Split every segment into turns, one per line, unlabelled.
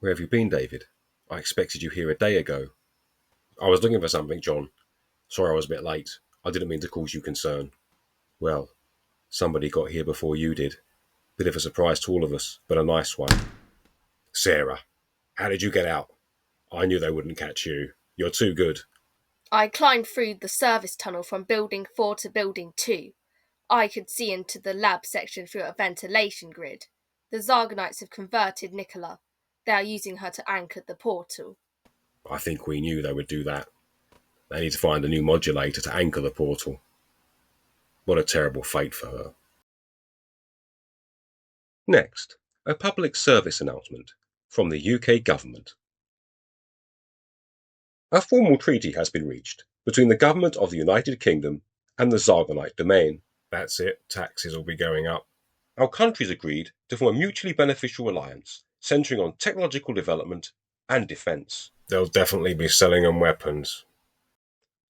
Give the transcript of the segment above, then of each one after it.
Where have you been, David? I expected you here a day ago. I was looking for something, John. Sorry I was a bit late. I didn't mean to cause you concern. Well, somebody got here before you did. Bit of a surprise to all of us, but a nice one. Sarah, how did you get out? I knew they wouldn't catch you. You're too good.
I climbed through the service tunnel from Building 4 to Building 2. I could see into the lab section through a ventilation grid. The Zargonites have converted Natalia. They are using her to anchor the portal.
I think we knew they would do that. They need to find a new modulator to anchor the portal. What a terrible fate for her. Next, a public service announcement from the UK government. A formal treaty has been reached between the government of the United Kingdom and the Zargonite domain. That's it, taxes will be going up. Our countries agreed to form a mutually beneficial alliance centering on technological development and defence. They'll definitely be selling them weapons.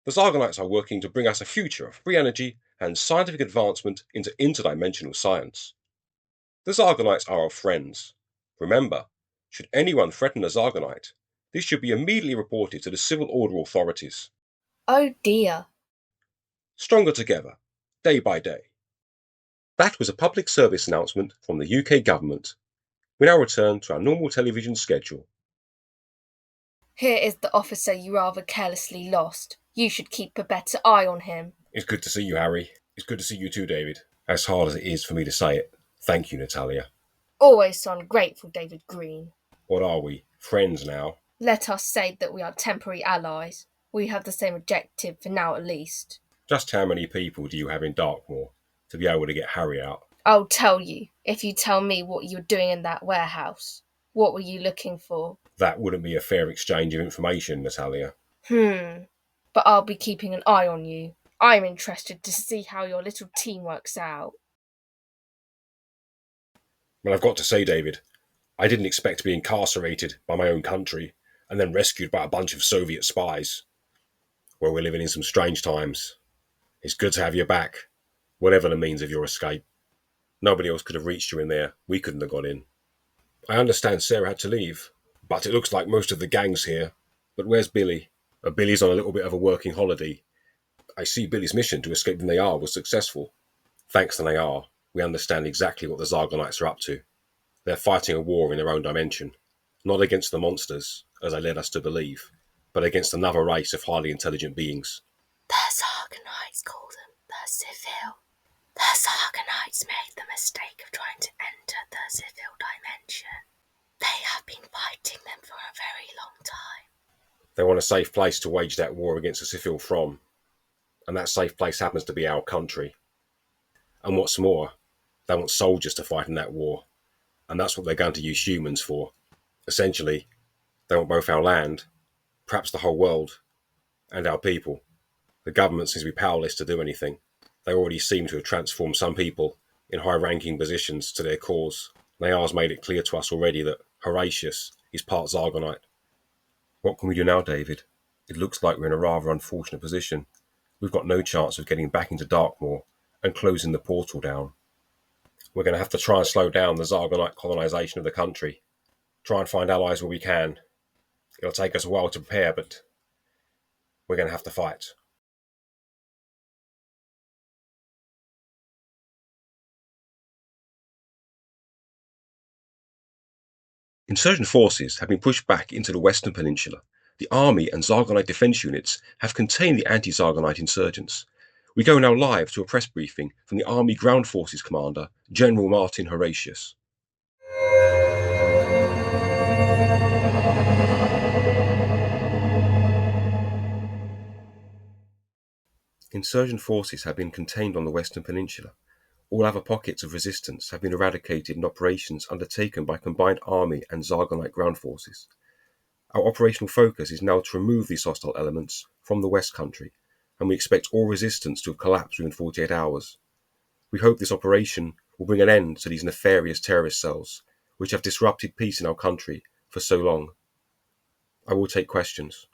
The Zargonites are working to bring us a future of free energy and scientific advancement into interdimensional science. The Zargonites are our friends. Remember, should anyone threaten a Zargonite, this should be immediately reported to the civil order authorities.
Oh dear.
Stronger together, day by day. That was a public service announcement from the UK government. We now return to our normal television schedule.
Here is the officer you rather carelessly lost. You should keep a better eye on him.
It's good to see you, Harry. It's good to see you too, David. As hard as it is for me to say it, thank you, Natalia.
Always so ungrateful, David Green.
What are we, friends now?
Let us say that we are temporary allies. We have the same objective for now at least.
Just how many people do you have in Darkmoor to be able to get Harry out?
I'll tell you, if you tell me what you were doing in that warehouse. What were you looking for?
That wouldn't be a fair exchange of information, Natalia.
But I'll be keeping an eye on you. I'm interested to see how your little team works out.
Well, I've got to say, David, I didn't expect to be incarcerated by my own country and then rescued by a bunch of Soviet spies. Well, we're living in some strange times. It's good to have you back, whatever the means of your escape. Nobody else could have reached you in there. We couldn't have got in. I understand Sarah had to leave, but it looks like most of the gang's here. But where's Billy? Billy's on a little bit of a working holiday. I see Billy's mission to escape the Nayar was successful. Thanks to Nayar, we understand exactly what the Zargonites are up to. They're fighting a war in their own dimension. Not against the monsters, as they led us to believe, but against another race of highly intelligent beings.
The Zargonites call them the Civil. The Zargonites made the mistake of trying to enter the Civil dimension. They have been fighting them for a very long time.
They want a safe place to wage that war against the Civil from, and that safe place happens to be our country. And what's more, they want soldiers to fight in that war, and that's what they're going to use humans for. Essentially, they want both our land, perhaps the whole world, and our people. The government seems to be powerless to do anything. They already seem to have transformed some people in high-ranking positions to their cause. Nayar's made it clear to us already that Horatius is part Zargonite. What can we do now, David? It looks like we're in a rather unfortunate position. We've got no chance of getting back into Darkmoor and closing the portal down. We're going to have to try and slow down the Zargonite colonisation of the country. Try and find allies where we can. It'll take us a while to prepare, but we're going to have to fight. Insurgent forces have been pushed back into the Western Peninsula. The Army and Zargonite defence units have contained the anti-Zargonite insurgents. We go now live to a press briefing from the Army Ground Forces Commander, General Martin Horatius. Insurgent forces have been contained on the Western Peninsula. All other pockets of resistance have been eradicated in operations undertaken by combined Army and Zargonite ground forces. Our operational focus is now to remove these hostile elements from the West Country, and we expect all resistance to have collapsed within 48 hours. We hope this operation will bring an end to these nefarious terrorist cells, which have disrupted peace in our country for so long. I will take questions.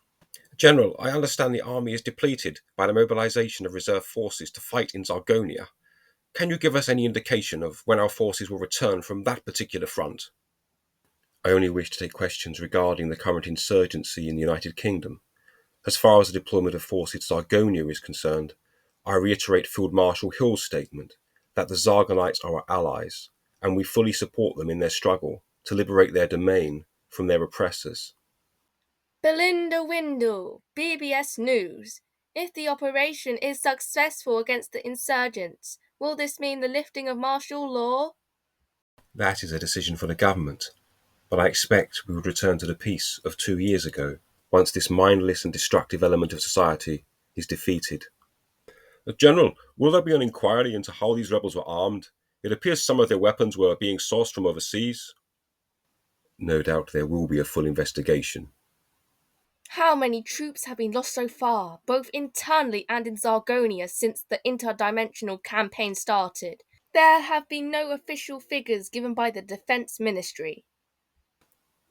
General, I understand the army is depleted by the mobilization of reserve forces to fight in Zargonia. Can you give us any indication of when our forces will return from that particular front? I only wish to take questions regarding the current insurgency in the United Kingdom. As far as the deployment of forces to Zargonia is concerned, I reiterate Field Marshal Hill's statement that the Zargonites are our allies, and we fully support them in their struggle to liberate their domain from their oppressors.
Belinda Windle, BBS News. If the operation is successful against the insurgents, will this mean the lifting of martial law?
That is a decision for the government, but I expect we would return to the peace of 2 years ago, once this mindless and destructive element of society is defeated. General, will there be an inquiry into how these rebels were armed? It appears some of their weapons were being sourced from overseas. No doubt there will be a full investigation.
How many troops have been lost so far, both internally and in Zargonia, since the interdimensional campaign started? There have been no official figures given by the Defense Ministry.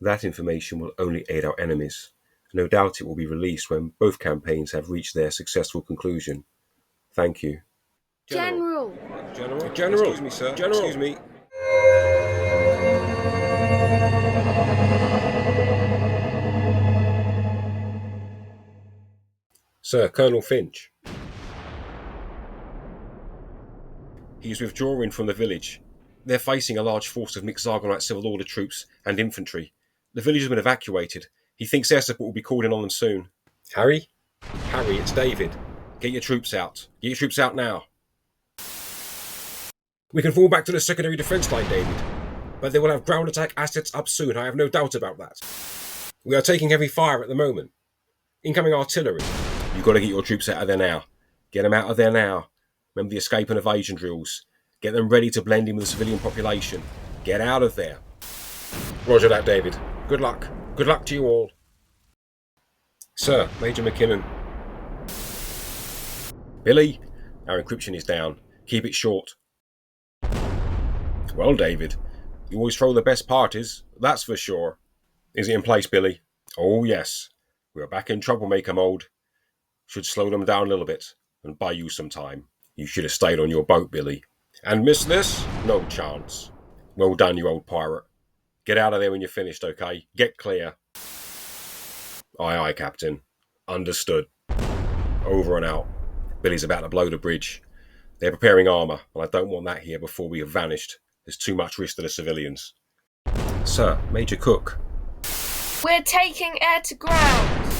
That information will only aid our enemies. No doubt it will be released when both campaigns have reached their successful conclusion. Thank you.
General!
Excuse me, sir. Excuse me. Sir, Colonel Finch. He is withdrawing from the village. They're facing a large force of mixed Zargonite civil order troops and infantry. The village has been evacuated. He thinks air support will be called in on them soon. Harry? Harry, it's David. Get your troops out. Get your troops out now. We can fall back to the secondary defence line, David. But they will have ground attack assets up soon, I have no doubt about that. We are taking heavy fire at the moment. Incoming artillery. You've got to get your troops out of there now. Get them out of there now. Remember the escape and evasion drills. Get them ready to blend in with the civilian population. Get out of there. Roger that, David. Good luck. Good luck to you all. Sir, Major McKinnon. Billy, our encryption is down. Keep it short. Well, David, you always throw the best parties, that's for sure. Is it in place, Billy? Oh, yes. We are back in troublemaker mode. Should slow them down a little bit and buy you some time. You should have stayed on your boat, Billy. And miss this? No chance. Well done, you old pirate. Get out of there when you're finished, okay? Get clear. Aye, aye, Captain. Understood. Over and out. Billy's about to blow the bridge. They're preparing armour, and I don't want that here before we have vanished. There's too much risk to the civilians. Sir, Major Cook.
We're taking air to ground!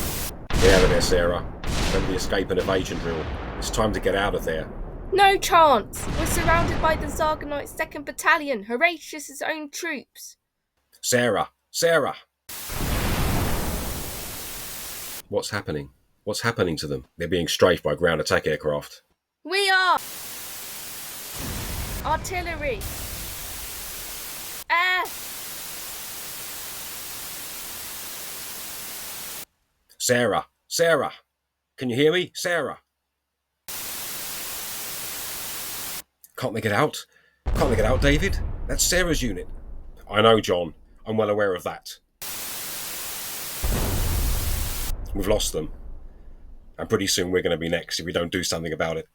Get out of there, Sarah. Remember the escape and evasion drill. It's time to get out of there.
No chance! We're surrounded by the Zargonite 2nd Battalion, Horatius' own troops.
Sarah! Sarah! What's happening? What's happening to them? They're being strafed by ground attack aircraft.
We are! Artillery! Air!
Sarah! Sarah! Can you hear me? Sarah! Can't they get out? Can't they get out, David? That's Sarah's unit. I know, John. I'm well aware of that. We've lost them. And pretty soon we're going to be next if we don't do something about it.